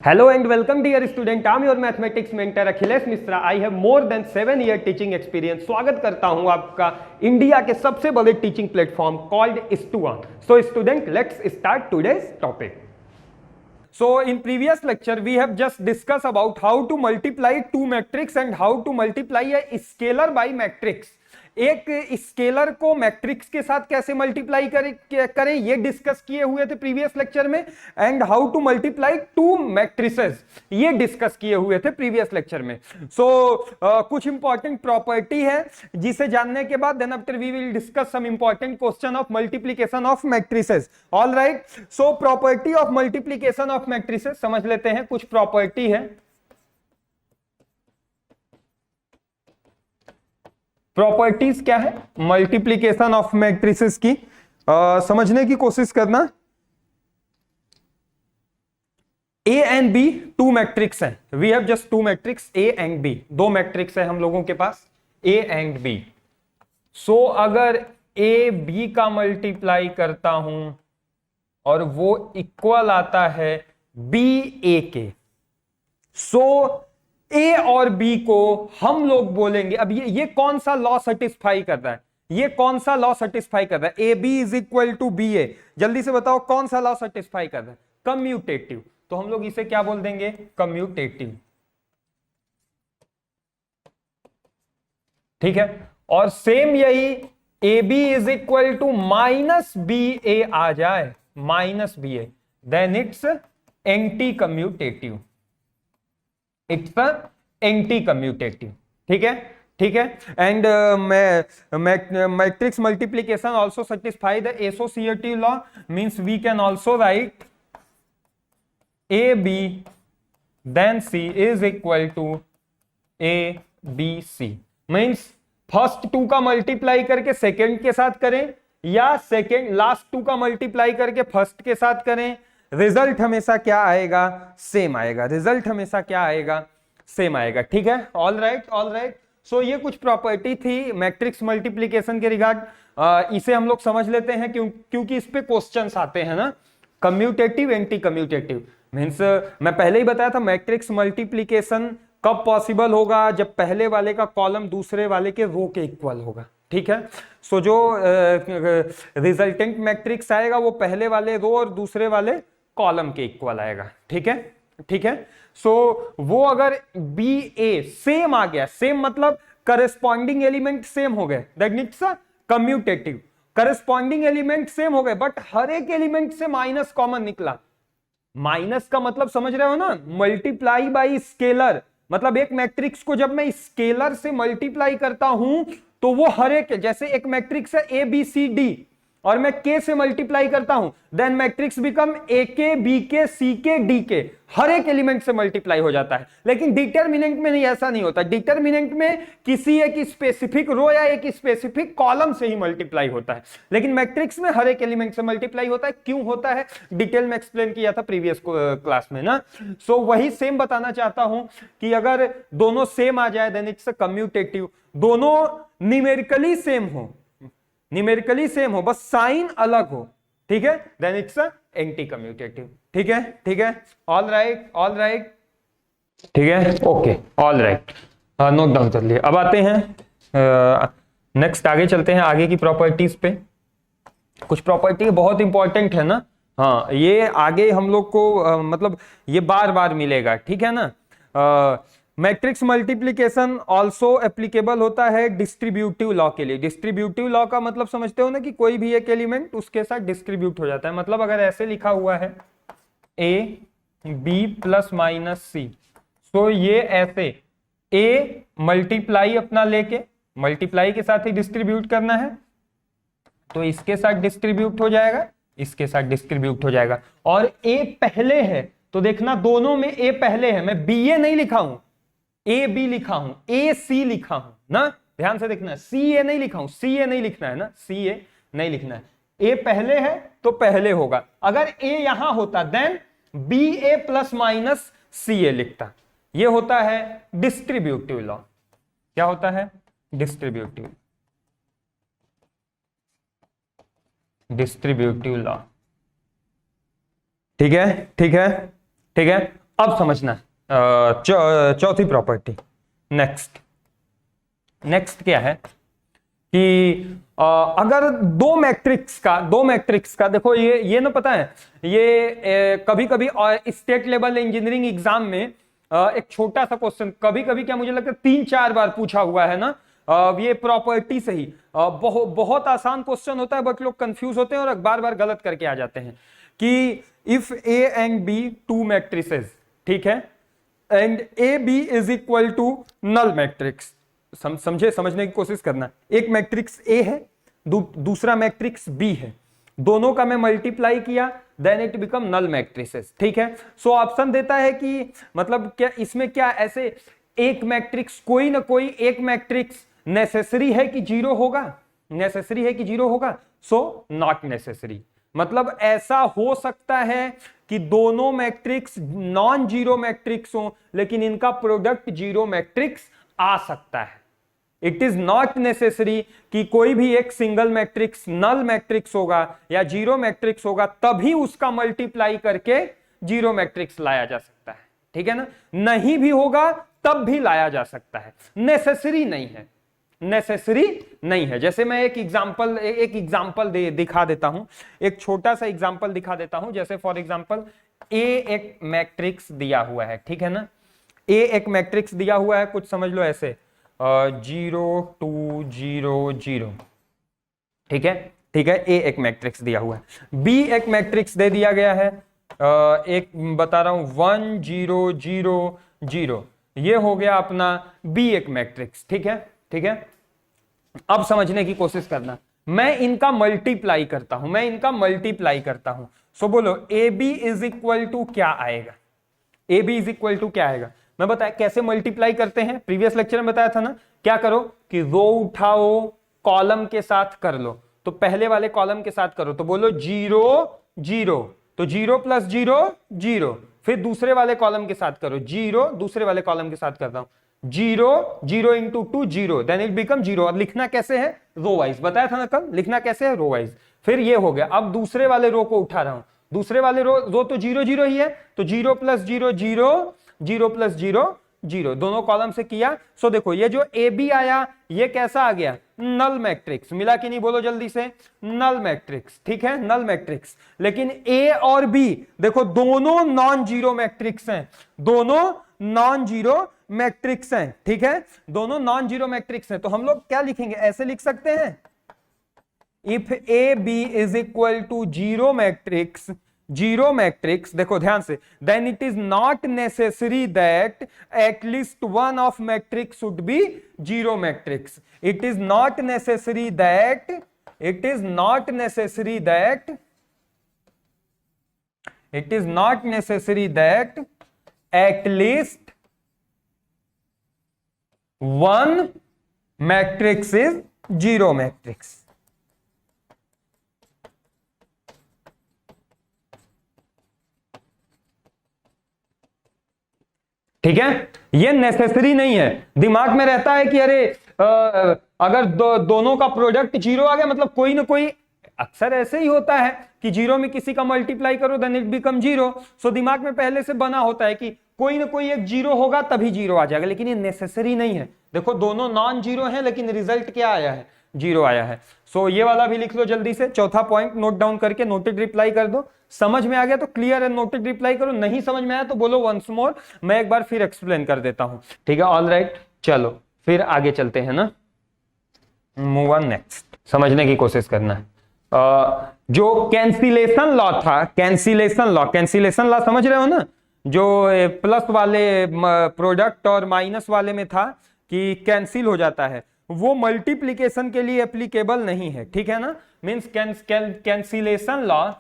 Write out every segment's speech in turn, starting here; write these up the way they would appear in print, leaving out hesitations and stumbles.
Hello and welcome dear student. I'm your mathematics mentor Akhilesh Misra. I have more than 7 year teaching experience. स्वागत करता हूं आपका India के सबसे बड़े teaching platform called Stuon. So student, let's start today's topic. So in previous lecture we have just discussed about how to multiply two matrix and how to multiply a scalar by matrix. एक scalar को matrix के साथ कैसे multiply करें ये discuss किए हुए थे प्रीवियस लेक्चर में, and how to multiply two matrices ये डिस्कस किए हुए थे प्रीवियस लेक्चर में. कुछ इंपॉर्टेंट प्रॉपर्टी है जिसे जानने के बाद then after we will discuss some important question of multiplication of matrices. All right, so property of multiplication of matrices समझ लेते हैं. कुछ प्रॉपर्टी है, प्रॉपर्टीज क्या है मल्टीप्लीकेशन ऑफ मैट्रिसेस की समझने की कोशिश करना. A and B two matrix है. We have just two matrix A and B. दो मैट्रिक्स है हम लोगों के पास ए एंड बी. सो अगर ए बी का मल्टीप्लाई करता हूं और वो इक्वल आता है बी ए के, सो ए और बी को हम लोग बोलेंगे. अब ये कौन सा लॉ सेटिस्फाई कर रहा है, ये कौन सा लॉ सेटिस्फाई कर रहा है? A B is equal to B A. जल्दी से बताओ कौन सा लॉ सेटिस्फाई कर रहा है? कम्यूटेटिव. तो हम लोग इसे क्या बोल देंगे? कम्यूटेटिव. ठीक है. और सेम यही A B is equal to minus B A आ जाए, minus B A, then it's anti commutative. It's anti commutative. ठीक है, ठीक है. And matrix multiplication also satisfy the associative law. Means we can also write A B then C is equal to A B C. Means first two का multiply करके second के साथ करें, या सेकेंड लास्ट टू का multiply करके first के साथ करें, रिजल्ट हमेशा क्या आएगा? सेम आएगा. रिजल्ट हमेशा क्या आएगा? सेम आएगा. ठीक है. All right, all right. So ये कुछ प्रॉपर्टी थी मैट्रिक्स मल्टीप्लीकेशन के रिगार्ड. इसे हम लोग समझ लेते हैं क्योंकि इस पे क्वेश्चंस आते हैं ना. Commutative, anti commutative. मींस मैं पहले ही बताया था मैट्रिक्स मल्टीप्लीकेशन कब पॉसिबल होगा? जब पहले वाले का कॉलम दूसरे वाले के रो के इक्वल होगा. ठीक है. सो जो रिजल्टेंट मैट्रिक्स आएगा वो पहले वाले रो और दूसरे वाले कॉलम के इक्वल आएगा. ठीक है, ठीक है. सो वो अगर बी ए सेम आ गया, सेम मतलब करस्पॉन्डिंग एलिमेंट सेम हो गए, that means commutative. Corresponding element same हो गए बट हर एक एलिमेंट से माइनस कॉमन निकला. माइनस का मतलब समझ रहे हो ना? Multiply by scalar. मतलब एक मैट्रिक्स को जब मैं स्केलर से मल्टीप्लाई करता हूं तो वो हर एक, जैसे एक मैट्रिक्स है ए बी सी डी और मैं के से मल्टीप्लाई करता हूं, देन मैट्रिक्स बिकम ए के, बी के, सी के, डी के. हर एक एलिमेंट से मल्टीप्लाई हो जाता है. लेकिन डिटरमिनेंट में नहीं, ऐसा नहीं होता. डिटरमिनेंट में किसी एक स्पेसिफिक रो या एक स्पेसिफिक कॉलम से ही मल्टीप्लाई होता है, लेकिन मैट्रिक्स में हर एक एलिमेंट से मल्टीप्लाई होता है. क्यों होता है डिटेल में एक्सप्लेन किया था प्रीवियस क्लास में ना. सो वही सेम बताना चाहता हूं कि अगर दोनों सेम आ जाए देन इट्स कम्यूटेटिव. दोनों न्यूमेरिकली सेम हो, न्यूमेरिकली सेम हो, बस साइन अलग हो. ठीक है, देन इट्स एंटी कम्यूटेटिव. ठीक है, ठीक है. All right, all right. ठीक है, okay, all right. Note down कर लिए. अब आते हैं नेक्स्ट, आगे चलते हैं आगे की प्रॉपर्टीज पे. कुछ प्रॉपर्टी बहुत इंपॉर्टेंट है ना. हाँ, ये आगे हम लोग को मतलब ये बार बार मिलेगा. ठीक है ना. मैट्रिक्स मल्टीप्लीकेशन ऑल्सो एप्लीकेबल होता है डिस्ट्रीब्यूटिव लॉ के लिए. डिस्ट्रीब्यूटिव लॉ का मतलब समझते हो ना कि कोई भी एक एलिमेंट उसके साथ डिस्ट्रीब्यूट हो जाता है. मतलब अगर ऐसे लिखा हुआ है ए बी प्लस माइनस सी, तो ये ऐसे ए मल्टीप्लाई अपना लेके मल्टीप्लाई के साथ ही डिस्ट्रीब्यूट करना है, तो इसके साथ डिस्ट्रीब्यूट हो जाएगा, इसके साथ डिस्ट्रीब्यूट हो जाएगा. और ए पहले है तो देखना दोनों में ए पहले है. मैं बी ए नहीं लिखा हूं, ए बी लिखा हूं, ए सी लिखा हूं ना. ध्यान से देखना, सी ए नहीं लिखा हूं, सी ए नहीं लिखना है ना, सी ए नहीं लिखना है. ए पहले है तो पहले होगा. अगर ए यहां होता देन बी ए प्लस माइनस सी ए लिखता. ये होता है डिस्ट्रीब्यूटिव लॉ. क्या होता है? Distributive, distributive law. ठीक है, ठीक है, ठीक है. अब समझना चौथी प्रॉपर्टी। नेक्स्ट क्या है कि अगर दो मैट्रिक्स का देखो, ये ना पता है, ये कभी कभी स्टेट लेवल इंजीनियरिंग एग्जाम में एक छोटा सा क्वेश्चन कभी कभी क्या मुझे लगता है 3-4 बार पूछा हुआ है ना, ये प्रॉपर्टी से ही बहुत आसान क्वेश्चन होता है, बट लोग कंफ्यूज होते हैं और बार बार गलत करके आ जाते हैं कि if A and B two matrices, ठीक है, and A B is equal to null matrix, समझने की कोशिश करना। एक मैट्रिक्स ए है, दूसरा मैट्रिक्स बी है, दोनों का मैं मल्टीप्लाई किया, then it become null matrices, ठीक है। सो ऑप्शन देता है कि मतलब क्या इसमें क्या ऐसे एक मैट्रिक्स, कोई ना कोई एक मैट्रिक्स नेसेसरी है कि जीरो होगा, सो नॉट नेसेसरी। मतलब ऐसा हो सकता है कि दोनों मैट्रिक्स नॉन जीरो मैट्रिक्स हो, लेकिन इनका प्रोडक्ट जीरो मैट्रिक्स आ सकता है। इट इज नॉट नेसेसरी कि कोई भी एक सिंगल मैट्रिक्स नल मैट्रिक्स होगा या जीरो मैट्रिक्स होगा तभी उसका मल्टीप्लाई करके जीरो मैट्रिक्स लाया जा सकता है, ठीक है ना। नहीं भी होगा तब भी लाया जा सकता है, नेसेसरी नहीं है। जैसे मैं एक एग्जांपल दिखा देता हूं, एक छोटा सा एग्जांपल दिखा देता हूं। जैसे फॉर एग्जांपल ए एक मैट्रिक्स दिया हुआ है, ठीक है ना, ए एक मैट्रिक्स दिया हुआ है, कुछ समझ लो ऐसे 0 2 0 0, ठीक है, ए एक मैट्रिक्स दिया हुआ है। बी एक मैट्रिक्स दे दिया गया है, एक बता रहा हूं 1 0 0 0, ये हो गया अपना बी एक मैट्रिक्स, ठीक है। अब समझने की कोशिश करना, मैं इनका मल्टीप्लाई करता हूं, सो बोलो A B is equal to क्या आएगा, मैं बताया कैसे मल्टीप्लाई करते हैं, प्रीवियस लेक्चर में बताया था ना। क्या करो कि रो उठाओ, कॉलम के साथ कर लो, तो पहले वाले कॉलम के साथ करो, तो बोलो 0 0, तो 0 प्लस 0 0, फिर दूसरे वाले कॉलम के साथ करो 0, दूसरे वाले कॉलम के साथ करता हूं 0 0 इंटू 2 0, देन इट बिकम 0। और लिखना कैसे है, रो वाइज, बताया था ना कल, लिखना कैसे है, रो वाइज। फिर ये हो गया, अब दूसरे वाले रो को उठा रहा हूं, दूसरे वाले रो तो 0 0 ही है, तो 0 प्लस 0 0, 0 प्लस 0 0, दोनों कॉलम से किया। सो देखो ये जो ए बी आया ये कैसा आ गया, नल मैट्रिक्स। मिला कि नहीं, बोलो जल्दी से, नल मैट्रिक्स, ठीक है, नल मैट्रिक्स। लेकिन ए और बी देखो दोनों नॉन जीरो मैट्रिक्स हैं, ठीक है, दोनों नॉन जीरो मैट्रिक्स हैं। तो हम लोग क्या लिखेंगे, ऐसे लिख सकते हैं, if A B is equal to zero matrix, देखो ध्यान से, then it is not necessary that at least one of matrix should be zero matrix. It is not necessary that at least one matrix is zero matrix. ठीक है, ये necessary नहीं है। दिमाग में रहता है कि अरे अगर दोनों का प्रोडक्ट जीरो आ गया मतलब कोई ना कोई, अक्सर ऐसे ही होता है कि जीरो में किसी का मल्टीप्लाई करो देन इट बिकम जीरो। सो दिमाग में पहले से बना होता है कि कोई ना कोई एक जीरो होगा तभी जीरो आ जाएगा, लेकिन ये नेसेसरी नहीं है। देखो दोनों नॉन जीरो हैं लेकिन रिजल्ट क्या आया है, जीरो आया है। सो ये वाला भी लिख लो जल्दी से, चौथा पॉइंट नोट डाउन करके नोटेड रिप्लाई कर दो। समझ में आ गया तो क्लियर है, नोटेड रिप्लाई करो, नहीं समझ में आया तो बोलो वंस मोर, मैं एक बार फिर एक्सप्लेन कर देता हूं, ठीक है। ऑल राइट, चलो फिर आगे चलते हैं ना, मूव ऑन नेक्स्ट। समझने की कोशिश करना है। जो कैंसिलेशन लॉ था, कैंसिलेशन लॉ समझ रहे हो ना, जो प्लस वाले प्रोडक्ट और माइनस वाले में था कि कैंसिल हो जाता है, वो मल्टीप्लीकेशन के लिए एप्लीकेबल नहीं है, ठीक है ना। Means cancellation law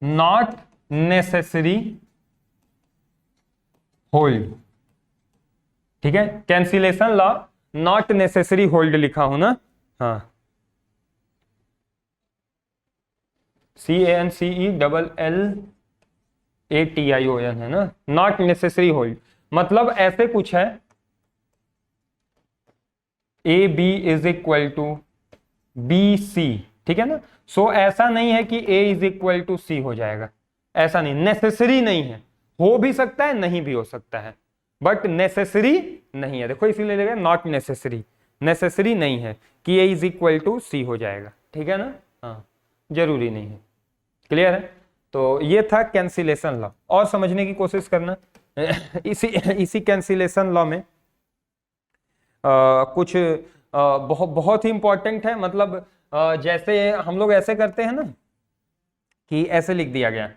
not necessary hold, ठीक है, cancellation law not necessary hold लिखा हूं ना, हाँ, CANCELLATION है ना, नॉट नेसेसरी होल्ड। मतलब ऐसे कुछ है, A B is equal to B C, ठीक है ना। सो ऐसा नहीं है कि A is equal to C हो जाएगा, ऐसा नहीं, नेसेसरी नहीं है, हो भी सकता है नहीं भी हो सकता है, बट नेसेसरी नहीं है। देखो इसीलिए लिखा नॉट नेसेसरी, नेसेसरी नहीं है कि A is equal to C हो जाएगा, ठीक है ना। हाँ, जरूरी नहीं है। क्लियर है। तो ये था कैंसिलेशन लॉ, और समझने की कोशिश करना। इसी कैंसिलेशन लॉ में कुछ बहुत ही इंपॉर्टेंट है, मतलब जैसे हम लोग ऐसे करते हैं ना कि ऐसे लिख दिया गया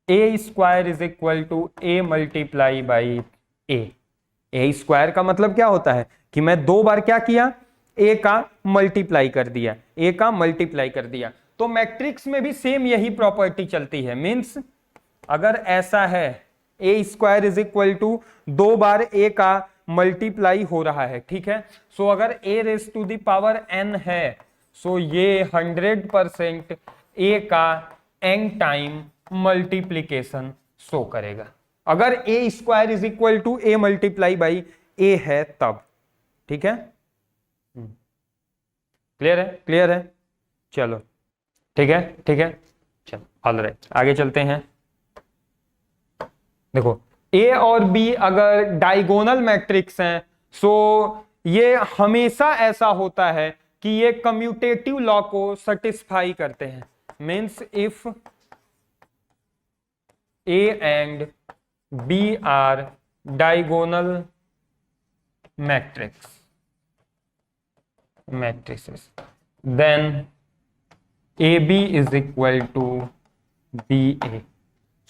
A square is equal to A multiply by A square का मतलब क्या होता है कि मैं दो बार क्या किया, ए का मल्टीप्लाई कर दिया, ए का मल्टीप्लाई कर दिया। तो मैट्रिक्स में भी सेम यही प्रॉपर्टी चलती है, मींस अगर ऐसा है ए स्क्वायर इज इक्वल टू दो बार ए का मल्टीप्लाई हो रहा है, ठीक है। सो अगर A raise to the power N है, सो ये 100% ए का एन टाइम मल्टीप्लीकेशन शो करेगा। अगर A square is equal to A multiply by A है तब, ठीक है। क्लियर है, क्लियर है। चलो ठीक है, ठीक है, चलो ऑलराइट, आगे चलते हैं। देखो ए और बी अगर डायगोनल मैट्रिक्स हैं, सो ये हमेशा ऐसा होता है कि ये कम्यूटेटिव लॉ को सेटिस्फाई करते हैं। Means if A and B are diagonal matrices, then A B is equal to B A.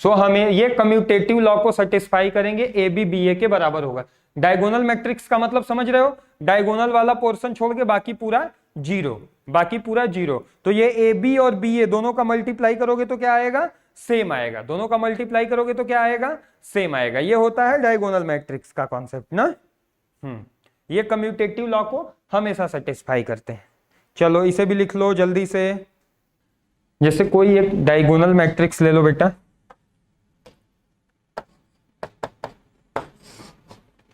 So हमें ये कम्यूटेटिव लॉ को सेटिस्फाई करेंगे, ए बी बी ए के बराबर होगा। डायगोनल मैट्रिक्स का मतलब समझ रहे हो, डायगोनल वाला पोर्शन छोड़ के बाकी पूरा जीरो, बाकी पूरा जीरो। तो ये ए बी और बी ए दोनों का मल्टीप्लाई करोगे तो क्या आएगा, सेम आएगा। दोनों का मल्टीप्लाई करोगे तो क्या आएगा, सेम आएगा। ये होता है डायगोनल मैट्रिक्स का कॉन्सेप्ट ना। ये कम्यूटेटिव लॉ को हमेशा सेटिस्फाई करते हैं। चलो इसे भी लिख लो जल्दी से। जैसे कोई एक डायगोनल मैट्रिक्स ले लो बेटा,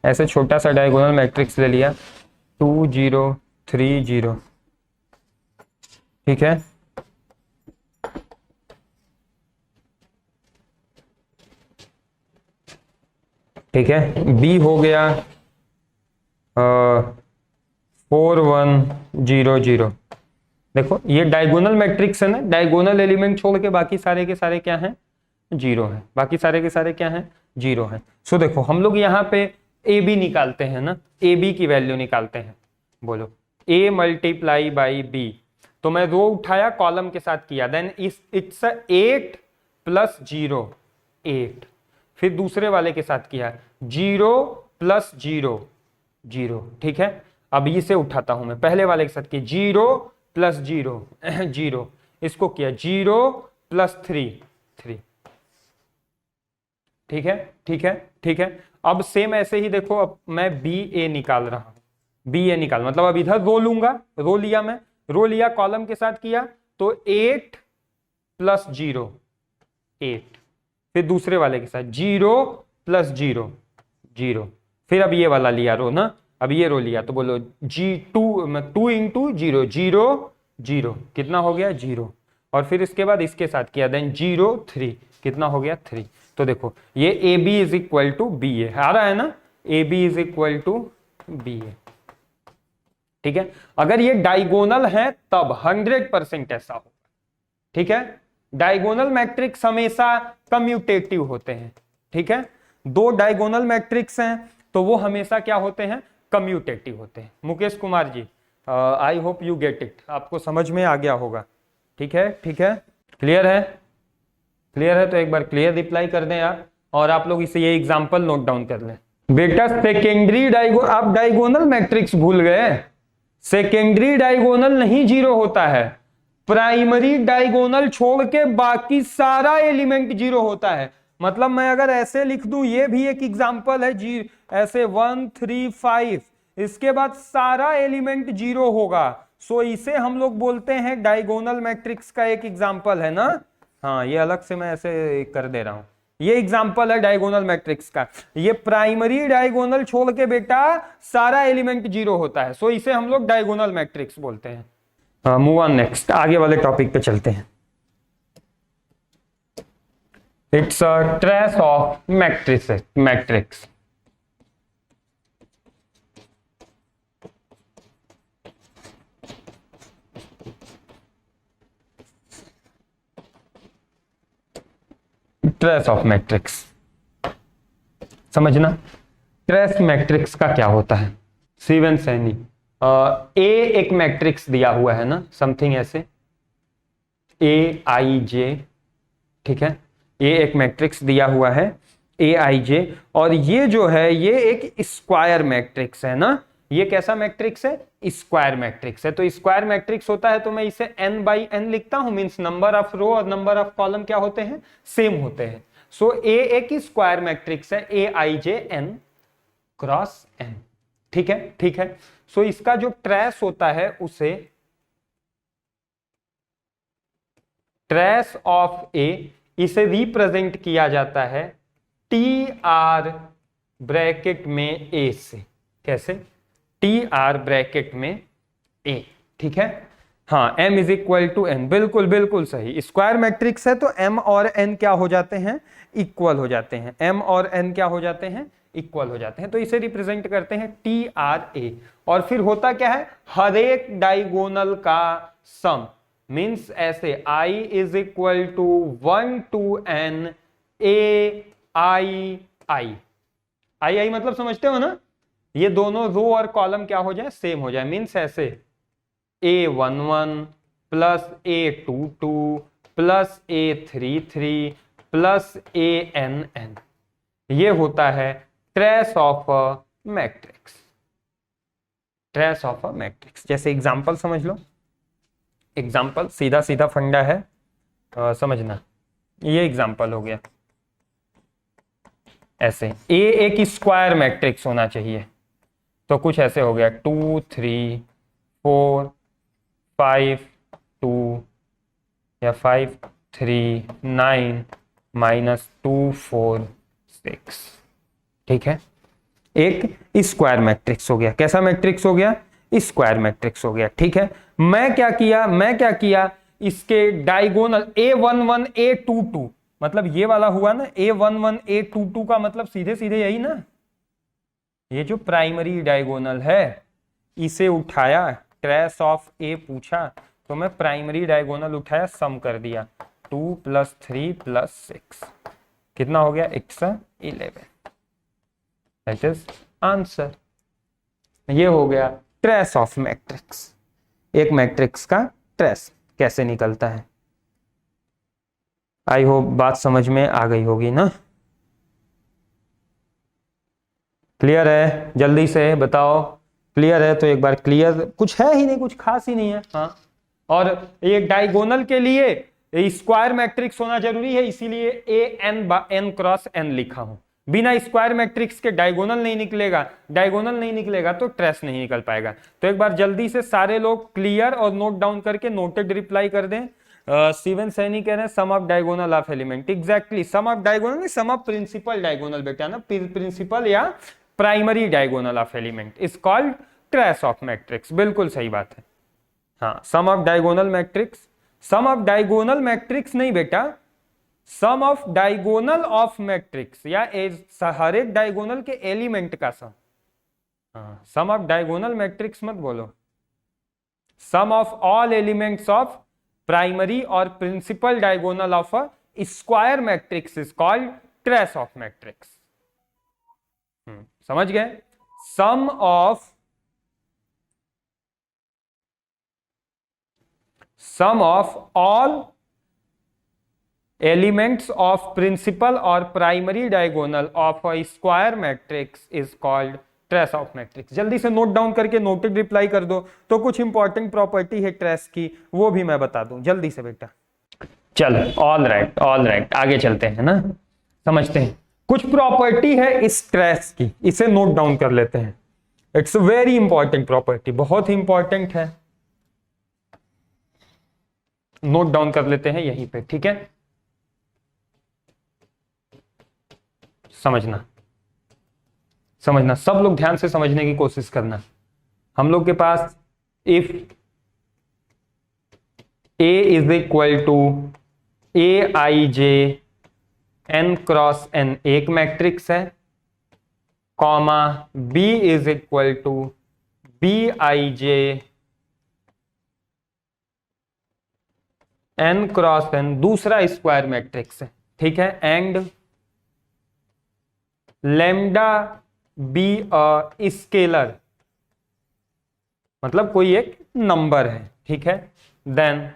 ऐसे छोटा सा डायगोनल मैट्रिक्स ले लिया 2 0 3 0, ठीक है। ठीक है, बी हो गया 4 1 0 0। देखो ये डायगोनल मैट्रिक्स है ना, डायगोनल एलिमेंट छोड़ के बाकी सारे के सारे क्या हैं, जीरो है। बाकी सारे के सारे क्या हैं, जीरो है। सो देखो हम लोग यहाँ पे ए बी निकालते हैं ना, ए बी की वैल्यू निकालते हैं। बोलो ए मल्टीप्लाई बाई बी, तो मैं रो उठाया कॉलम के साथ किया, देन इट्स 8 प्लस 0 8। फिर दूसरे वाले के साथ किया 0 प्लस 0 0, ठीक है। अब इसे उठाता हूं मैं, पहले वाले के साथ किया 0 प्लस 0 0, इसको किया 0 प्लस 3 3, ठीक है, ठीक है, ठीक है। अब सेम ऐसे ही देखो, अब मैं बी ए निकाल रहा हूं, बी ए निकाल मतलब अब इधर रो लूंगा, रो लिया मैं, रो लिया कॉलम के साथ किया तो 8 प्लस 0 8, फिर दूसरे वाले के साथ 0 प्लस 0 0, फिर अब ये वाला लिया रो ना, अब ये रो लिया तो बोलो टू इंटू 0 0 0, कितना हो गया 0, और फिर इसके बाद इसके साथ किया देन 0 3, कितना हो गया 3। तो देखो ये A B is equal to B A आ रहा है ना, A B is equal to B A, ठीक है। अगर ये डायगोनल है तब 100% ऐसा होगा, ठीक है। डायगोनल मैट्रिक्स हमेशा कम्यूटेटिव होते हैं, ठीक है। दो डायगोनल मैट्रिक्स हैं तो वो हमेशा क्या होते हैं, कम्यूटेटिव होते हैं। Mukesh Kumar ji, I hope you get it, आपको समझ में आ गया होगा, ठीक है, ठीक है, क्लियर है, क्लियर है। तो एक बार क्लियर रिप्लाई कर दें आप, और आप लोग इसे ये एग्जांपल नोट डाउन कर लें। बेटा सेकेंडरी आप डायगोनल मैट्रिक्स भूल गए, सेकेंडरी डायगोनल नहीं जीरो होता है, प्राइमरी डायगोनल छोड़ के बाकी सारा एलिमेंट जीरो होता है। मतलब मैं अगर ऐसे लिख दूं, ये भी एक एग्जांपल है जी, ऐसे 1 3 5, इसके बाद सारा एलिमेंट जीरो होगा, सो इसे हम लोग बोलते हैं डायगोनल मैट्रिक्स का एक एग्जांपल है ना। हाँ, ये अलग से मैं ऐसे कर दे रहा हूं, ये एग्जांपल है डायगोनल मैट्रिक्स का। ये प्राइमरी डायगोनल छोड़ के बेटा सारा एलिमेंट जीरो होता है, सो इसे हम लोग डायगोनल मैट्रिक्स बोलते हैं। मूव ऑन नेक्स्ट, आगे वाले टॉपिक पे चलते हैं। It's a trace of matrix. Trace of matrix समझना, ट्रेस मैट्रिक्स का क्या होता है। स्टीवन सैनी, ए एक मैट्रिक्स दिया हुआ है ना, समथिंग ऐसे AIJ, ठीक है, ए एक मैट्रिक्स दिया हुआ है AIJ, और ये जो है ये एक स्क्वायर मैट्रिक्स है ना। ये कैसा मैट्रिक्स है, स्क्वायर मैट्रिक्स है। तो स्क्वायर मैट्रिक्स होता है तो मैं इसे n/n लिखता हूं, मींस नंबर ऑफ रो और नंबर ऑफ कॉलम क्या होते हैं, सेम होते हैं। सो ए एक स्क्वायर मैट्रिक्स है, AIJ n×n, ठीक है, ठीक है। सो इसका जो ट्रेस होता है उसे ट्रेस ऑफ ए, इसे रिप्रेजेंट किया जाता है TR ब्रैकेट में A से। कैसे, TR ब्रैकेट में A, ठीक है। हाँ, m is equal to n, बिल्कुल बिल्कुल सही। स्क्वायर मैट्रिक्स है तो m और n क्या हो जाते हैं, इक्वल हो जाते हैं। m और n क्या हो जाते हैं, इक्वल हो जाते हैं। तो इसे रिप्रेजेंट करते हैं TRA। और फिर होता क्या है, हर एक डायगोनल का सम, मीन्स ऐसे I is equal to 1 to n ai मतलब समझते हो ना, ये दोनों रो और कॉलम क्या हो जाए, सेम हो जाए। मीन्स ऐसे A11 plus A22 plus A33 plus ANN, ये होता है trace of a matrix. Trace of a matrix, जैसे एग्जांपल समझ लो। एग्जांपल सीधा सीधा फंडा है, समझना। ये एग्जांपल हो गया, ऐसे A एक स्क्वायर मैट्रिक्स होना चाहिए, तो कुछ ऐसे हो गया 2 3 4 5 2 या 5 3 9 -2 4 6, ठीक है। एक स्क्वायर मैट्रिक्स हो गया। कैसा मैट्रिक्स हो गया, स्क्वायर मैट्रिक्स हो गया, ठीक है। मैं क्या किया, इसके डायगोनल A11 A22, मतलब ये वाला हुआ ना, A11 A22 का मतलब सीधे सीधे यही ना, ये जो प्राइमरी डायगोनल है इसे उठाया, ट्रेस ऑफ ए पूछा तो मैं प्राइमरी डायगोनल उठाया, सम कर दिया 2 + 3 + 6, कितना हो गया, 11। That is answer. ये हो गया ट्रेस ऑफ मैट्रिक्स। एक मैट्रिक्स का ट्रेस कैसे निकलता है। आई होप बात समझ में आ गई होगी ना। क्लियर है, जल्दी से बताओ। क्लियर है तो एक बार क्लियर, कुछ है ही नहीं, कुछ खास ही नहीं है। हाँ, और एक डायगोनल के लिए स्क्वायर मैट्रिक्स होना जरूरी है, इसीलिए n×n लिखा हूं। बिना स्क्वायर मैट्रिक्स के डायगोनल नहीं निकलेगा तो ट्रेस नहीं निकल पाएगा। तो एक बार जल्दी से सारे लोग क्लियर और नोट डाउन करके नोटेड रिप्लाई कर दें। स्टीवन सैनी कह रहे हैं sum of diagonal of element. Exactly, sum of diagonal नहीं, सम ऑफ प्रिंसिपल डायगोनल बेटा ना, प्रिंसिपल या primary diagonal of element is called trace of matrix. बिल्कुल सही बात है। हाँ, sum of diagonal matrix, sum of diagonal matrix नहीं बेटा, sum of diagonal of matrix, या हर एक डायगोनल के एलिमेंट का सम। हाँ, सम ऑफ डायगोनल मैट्रिक्स मत बोलो, sum of all elements of primary और principal diagonal of a square matrix is called trace of matrix. समझ गए। Sum of all elements of principal और primary diagonal of a square matrix is called trace of matrix. जल्दी से note down करके noted reply कर दो, तो कुछ इंपॉर्टेंट प्रॉपर्टी है ट्रेस की, वो भी मैं बता दूं जल्दी से बेटा। चलो, ऑल राइट, आगे चलते हैं ना, समझते हैं। कुछ प्रॉपर्टी है इस ट्रेस की, इसे नोट डाउन कर लेते हैं। It's a very important property, बहुत ही इंपॉर्टेंट है, नोट डाउन कर लेते हैं यहीं पे, ठीक है। समझना, सब लोग ध्यान से समझने की कोशिश करना। हम लोग के पास if A is equal to A I J N cross N एक मैट्रिक्स है, comma B is equal to B I J N cross N दूसरा स्क्वायर मैट्रिक्स है, ठीक है, and lambda be a scalar, मतलब कोई एक नंबर है, ठीक है, देन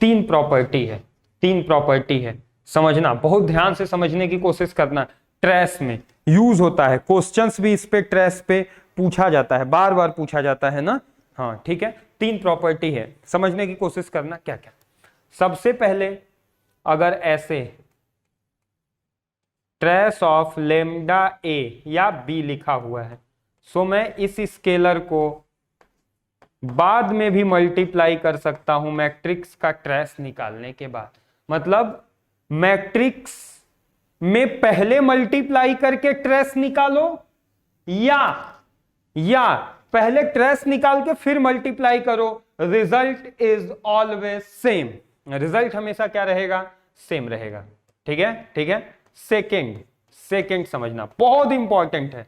तीन प्रॉपर्टी है, समझना, बहुत ध्यान से समझने की कोशिश करना। ट्रेस में यूज होता है, क्वेश्चंस भी इस पे ट्रेस पे पूछा जाता है, बार बार पूछा जाता है ना, हाँ ठीक है। तीन प्रॉपर्टी है, समझने की कोशिश करना क्या क्या। सबसे पहले अगर ऐसे ट्रेस ऑफ लेमडा ए या बी लिखा हुआ है, सो मैं इस स्केलर को बाद में भी मल्टीप्लाई कर सकता हूं मैट्रिक्स का ट्रेस निकालने के बाद। मतलब मैट्रिक्स में पहले मल्टीप्लाई करके ट्रेस निकालो, या पहले ट्रेस निकाल के फिर मल्टीप्लाई करो, result is always same, result हमेशा क्या रहेगा, सेम रहेगा, ठीक है, ठीक है। सेकेंड समझना बहुत इंपॉर्टेंट है,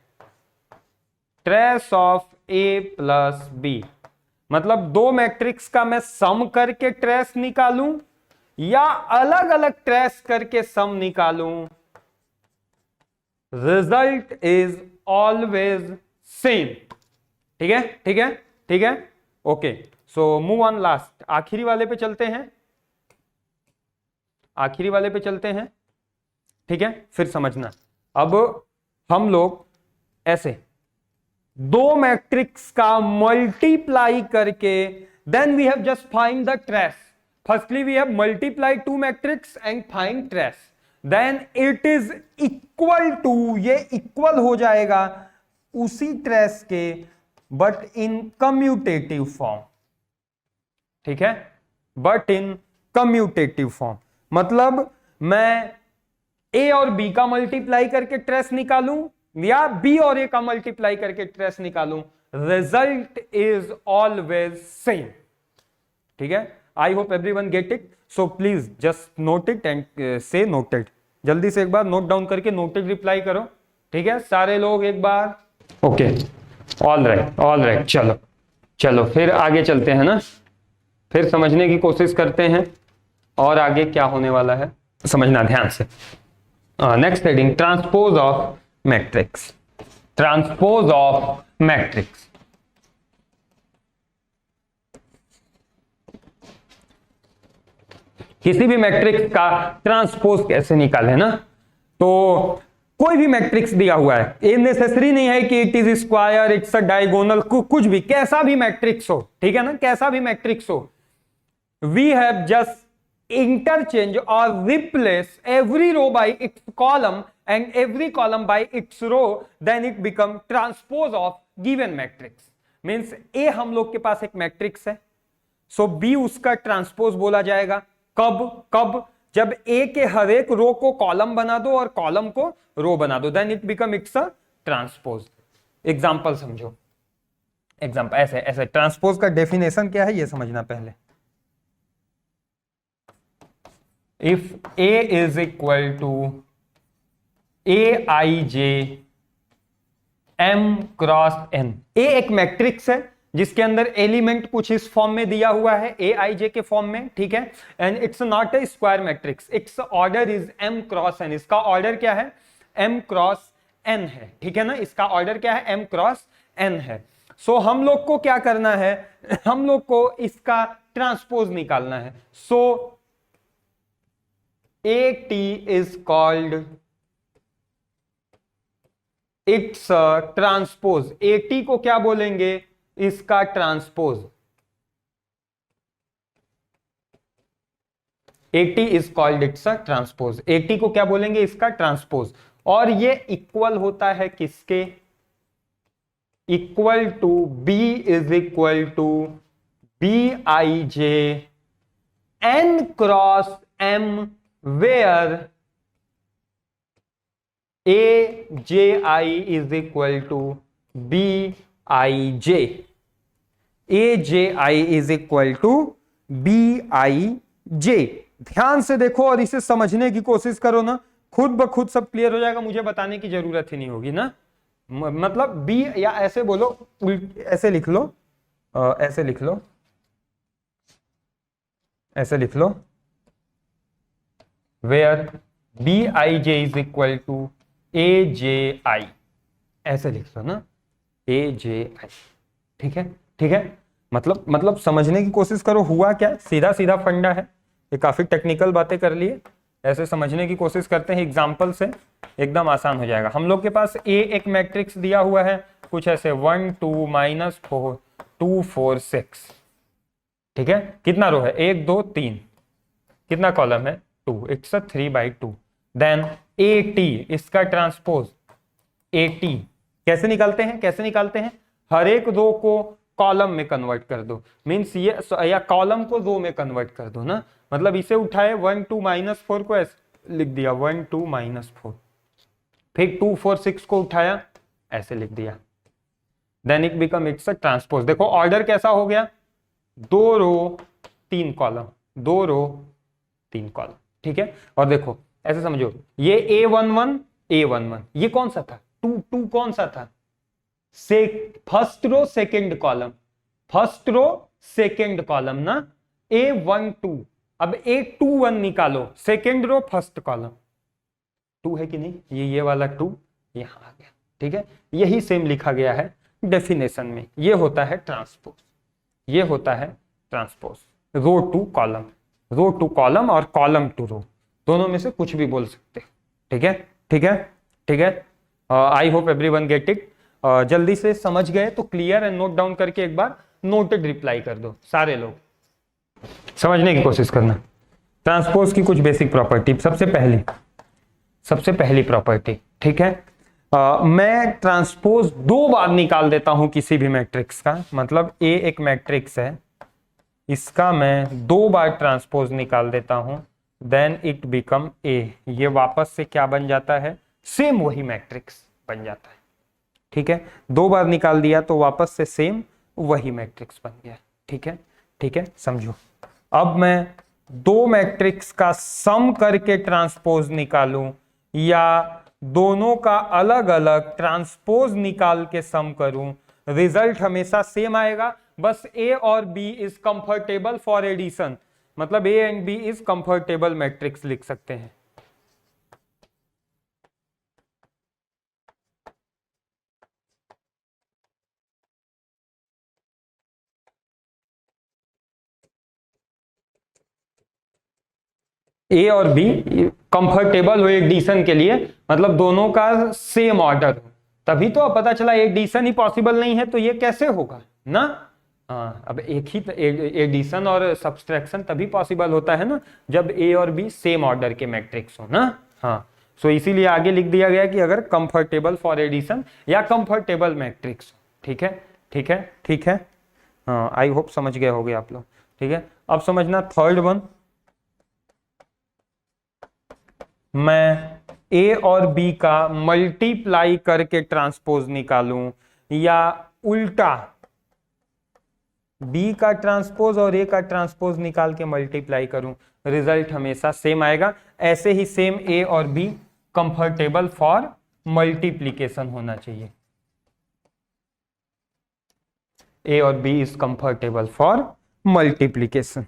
trace of A plus B, मतलब दो मैट्रिक्स का मैं सम करके ट्रेस निकालूं या अलग अलग ट्रेस करके सम निकालूं, रिजल्ट इज ऑलवेज सेम, ठीक है, ठीक है, ठीक है, okay. So move on last, आखिरी वाले पे चलते हैं, आखिरी वाले पे चलते हैं, ठीक है, फिर समझना। अब हम लोग ऐसे दो मैट्रिक्स का मल्टीप्लाई करके then we have just find the trace. Firstly we have multiplied two matrix and find trace, then it is equal to, ये इक्वल हो जाएगा उसी ट्रेस के बट इन कम्यूटेटिव फॉर्म, ठीक है, बट इन कम्यूटेटिव फॉर्म। मतलब मैं ए और बी का मल्टीप्लाई करके ट्रेस निकालूं या बी और ए का मल्टीप्लाई करके ट्रेस निकालूं, रिजल्ट इज ऑलवेज सेम, ठीक है। I hope everyone get it, so please just note it and से नोटेड। जल्दी से एक बार नोट डाउन करके नोटेड रिप्लाई करो, ठीक है, सारे लोग एक बार, ओके, ऑल राइट, चलो चलो फिर आगे चलते हैं ना, फिर समझने की कोशिश करते हैं और आगे क्या होने वाला है समझना ध्यान से। Next heading, transpose of matrix, transpose of matrix. किसी भी मैट्रिक्स का ट्रांसपोज कैसे निकाले ना, तो कोई भी मैट्रिक्स दिया हुआ है, ये नेसेसरी नहीं है कि it is square, it's a diagonal, कुछ भी, कैसा भी मैट्रिक्स हो, ठीक है ना, कैसा भी मैट्रिक्स हो, we have just interchange or replace every row by its column and every column by its row, then it become transpose of given matrix. means A हम लोग के पास एक मैट्रिक्स है, सो B उसका ट्रांसपोज बोला जाएगा। कब जब A के हर एक रो को कॉलम बना दो और कॉलम को रो बना दो, then it become it's a transpose. Example समझो, एग्जांपल ऐसे ट्रांसपोज का डेफिनेशन क्या है ये समझना पहले। If A is equal to Aij M cross N, A एक मैट्रिक्स है जिसके अंदर एलिमेंट कुछ इस फॉर्म में दिया हुआ है, Aij के फॉर्म में, ठीक है, and it's not a square matrix, it's order is M cross N, इसका ऑर्डर क्या है, M क्रॉस N है, ठीक है ना, इसका ऑर्डर क्या है, M क्रॉस N है। सो हम लोग को क्या करना है, हम लोग को इसका ट्रांसपोज निकालना है। सो AT is called its transpose, AT को क्या बोलेंगे, इसका transpose, AT is called its transpose, AT को क्या बोलेंगे, इसका ट्रांसपोज, और ये इक्वल होता है किसके, equal to B is equal to Bij N क्रॉस M where Aj is equal to Bij, A J I is equal to B I J. ध्यान से देखो और इसे समझने की कोशिश करो ना, खुद ब खुद सब क्लियर हो जाएगा, मुझे बताने की जरूरत ही नहीं होगी ना। मतलब बी, या ऐसे बोलो, ऐसे लिख लो, ऐसे लिख लो, ऐसे लिख लो, where B I J is equal to A J I, ऐसे लिख लो ना, ए जे आई। ठीक है, ठीक है, मतलब समझने की कोशिश करो, हुआ क्या, सीधा सीधा फंडा है, ये काफी टेक्निकल बातें कर लिए, ऐसे समझने की कोशिश करते हैं एग्जाम्पल से, एकदम आसान हो जाएगा। हम लोग के पास ए एक मैट्रिक्स दिया हुआ है, कुछ ऐसे 1 2 -4 2 4 6। ठीक है, कितना रो है, 1 2 3, कितना कॉलम है, 2, इट्स 3/2। देन ए टी, इसका ट्रांसपोज ए टी कैसे निकालते हैं, कैसे निकालते हैं, हर एक रो को कॉलम में कन्वर्ट कर दो, मींस ये, या कॉलम को रो में कन्वर्ट कर दो ना, मतलब इसे उठाए 1 2 -4 को ऐसे लिख दिया, 1 2 -4, फिर 2 4 6 को उठाया ऐसे लिख दिया, then it become it's a transpose. देखो ऑर्डर कैसा हो गया, 2 रो 3 कॉलम, 2 रो 3 कॉलम। ठीक है, और देखो ऐसे समझो, ये A11 A11, ये कौन सा था, 2 2 कौन सा था, से first row second column, first row second column ना, A12। अब A21 निकालो, सेकंड रो फर्स्ट कॉलम, 2 है कि नहीं, ये वाला 2 यहां आ गया। ठीक है, यही सेम लिखा गया है डेफिनेशन में, ये होता है ट्रांसपोज, ये होता है transpose, row to column, row to column और कॉलम टू रो, दोनों में से कुछ भी बोल सकते। ठीक है, ठीक है, ठीक है, I hope everyone get it. जल्दी से समझ गए तो क्लियर एंड नोट डाउन करके एक बार नोटेड रिप्लाई कर दो, सारे लोग समझने की कोशिश करना। ट्रांसपोज की कुछ बेसिक प्रॉपर्टी, सबसे पहली प्रॉपर्टी, ठीक है, मैं ट्रांसपोज 2 बार निकाल देता हूं किसी भी मैट्रिक्स का, मतलब ए एक मैट्रिक्स है, इसका मैं 2 बार ट्रांसपोज निकाल देता हूं, देन इट बिकम ए, ये वापस से क्या बन जाता है, सेम वही मैट्रिक्स बन जाता है। ठीक है, 2 बार निकाल दिया तो वापस से सेम वही मैट्रिक्स बन गया। ठीक है, ठीक है, समझो। अब मैं 2 मैट्रिक्स का सम करके ट्रांसपोज निकालूं या दोनों का अलग अलग ट्रांसपोज निकाल के सम करूं, रिजल्ट हमेशा सेम आएगा, बस ए और B is comfortable for addition, मतलब A and B is comfortable matrix लिख सकते हैं। ए और बी कंफर्टेबल हो एडिशन के लिए, मतलब दोनों का सेम ऑर्डर हो, तभी तो अब पता चला एडिशन ही पॉसिबल नहीं है, तो ये कैसे होगा ना। हाँ, अब एक ही एडिशन और सब्सट्रैक्शन तभी पॉसिबल होता है ना, जब ए और बी सेम ऑर्डर के मैट्रिक्स हो ना। हाँ, सो इसीलिए आगे लिख दिया गया कि अगर कंफर्टेबल फॉर एडिशन या कंफर्टेबल मैट्रिक्स। ठीक है, ठीक है, ठीक है, हाँ, आई होप समझ गए होगे आप लोग। ठीक है, अब समझना थर्ड वन, मैं ए और बी का मल्टीप्लाई करके ट्रांसपोज निकालूं या उल्टा बी का ट्रांसपोज और ए का ट्रांसपोज निकाल के मल्टीप्लाई करूं, रिजल्ट हमेशा सेम आएगा। ऐसे ही सेम ए और बी कंफर्टेबल फॉर मल्टीप्लीकेशन होना चाहिए, ए और B is comfortable for multiplication.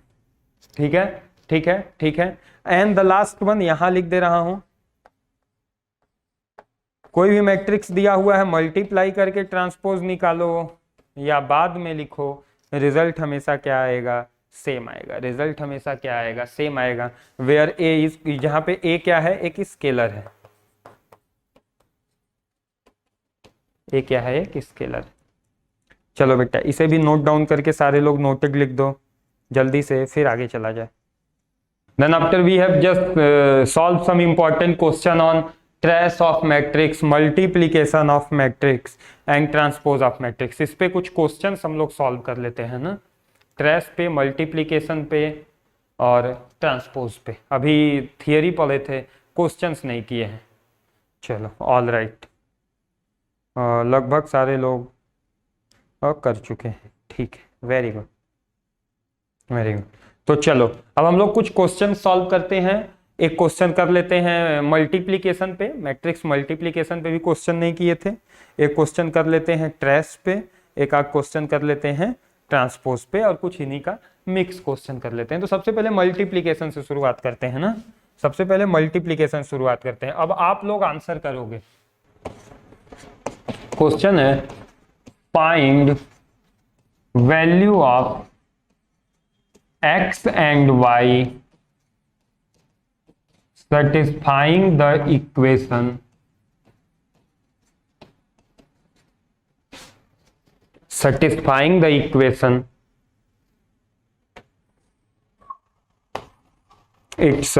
ठीक है, ठीक है, ठीक है, एंड द लास्ट वन यहां लिख दे रहा हूं, कोई भी मैट्रिक्स दिया हुआ है, मल्टीप्लाई करके ट्रांसपोज निकालो या बाद में लिखो, रिजल्ट हमेशा क्या आएगा, सेम आएगा, रिजल्ट हमेशा क्या आएगा, सेम आएगा। वेयर ए इज, जहां पे ए क्या है, एक स्केलर है, ए क्या है, एक स्केलर। चलो बेटा इसे भी नोट डाउन करके सारे लोग नोटेड लिख दो जल्दी से, फिर आगे चला जाए। Then after we have just solved some important question on trace of matrix, multiplication of matrix and transpose of matrix। इस पे कुछ क्वेश्चंस हम लोग सॉल्व कर लेते हैं ना, ट्रेस पे, मल्टीप्लिकेशन पे और ट्रांसपोज पे। अभी थियरी पढ़े थे, क्वेश्चंस नहीं किए हैं। चलो ऑल राइट, लगभग सारे लोग कर चुके हैं। ठीक है। Very good, very good. तो चलो अब हम लोग कुछ क्वेश्चन सॉल्व करते हैं। एक क्वेश्चन कर लेते हैं मल्टीप्लिकेशन पे, मैट्रिक्स मल्टीप्लिकेशन पे भी क्वेश्चन नहीं किए थे। एक क्वेश्चन कर लेते हैं ट्रेस पे, एक आध क्वेश्चन कर लेते हैं ट्रांसपोज पे, और कुछ इन्हीं का मिक्स क्वेश्चन कर लेते हैं। तो सबसे पहले मल्टीप्लिकेशन से शुरुआत करते हैं ना, सबसे पहले मल्टीप्लिकेशन शुरुआत करते हैं। अब आप लोग आंसर करोगे। क्वेश्चन है find value of x and y satisfying the equation it's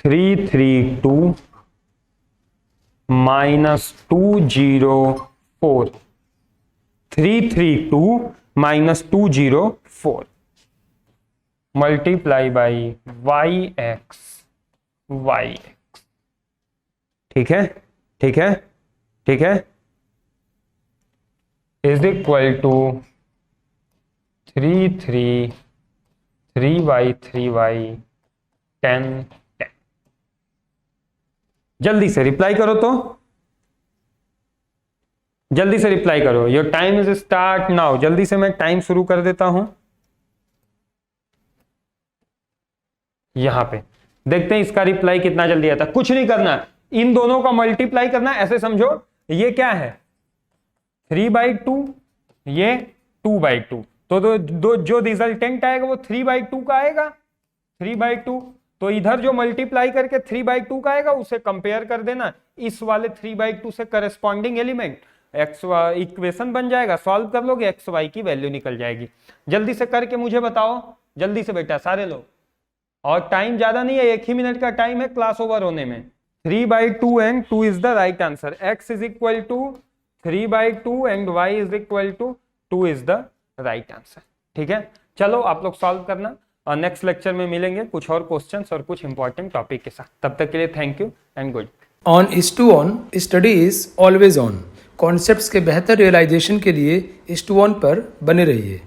332 minus 204 332 minus 204 multiply by yx, ठीक है, ठीक है, ठीक है, is equal to 3 by 3y 10 10। जल्दी से रिप्लाई करो, तो जल्दी से रिप्लाई करो। Your time is start now. जल्दी से मैं टाइम शुरू कर देता हूं। यहां पे देखते हैं इसका रिप्लाई कितना जल्दी आता है। कुछ नहीं करना, इन दोनों का मल्टीप्लाई करना। ऐसे समझो ये क्या है 3/2, ये 2/2, तो जो रिजल्टेंट आएगा वो 3/2 का आएगा, 3/2। तो इधर जो मल्टीप्लाई करके 3/2 का आएगा उसे कंपेयर कर देना इस वाले 3/2 से, corresponding element X Y equation बन जाएगा। सॉल्व कर लोगे, एक्स वाई की वैल्यू निकल जाएगी। जल्दी से करके मुझे बताओ, जल्दी से बेटा सारे लोग। और टाइम ज्यादा नहीं है, 1 ही मिनट का टाइम है क्लास ओवर होने में। 3/2 and 2 is the right answer. x is equal to 3/2 and y is equal to 2 is the right answer. ठीक है, चलो आप लोग सॉल्व करना और नेक्स्ट लेक्चर में मिलेंगे कुछ और क्वेश्चंस और कुछ इंपॉर्टेंट टॉपिक के साथ। तब तक के लिए thank you and good. On is to on, study is always on. Concepts के बेहतर रियलाइजेशन के लिए इज टू ऑन पर बने रहिए।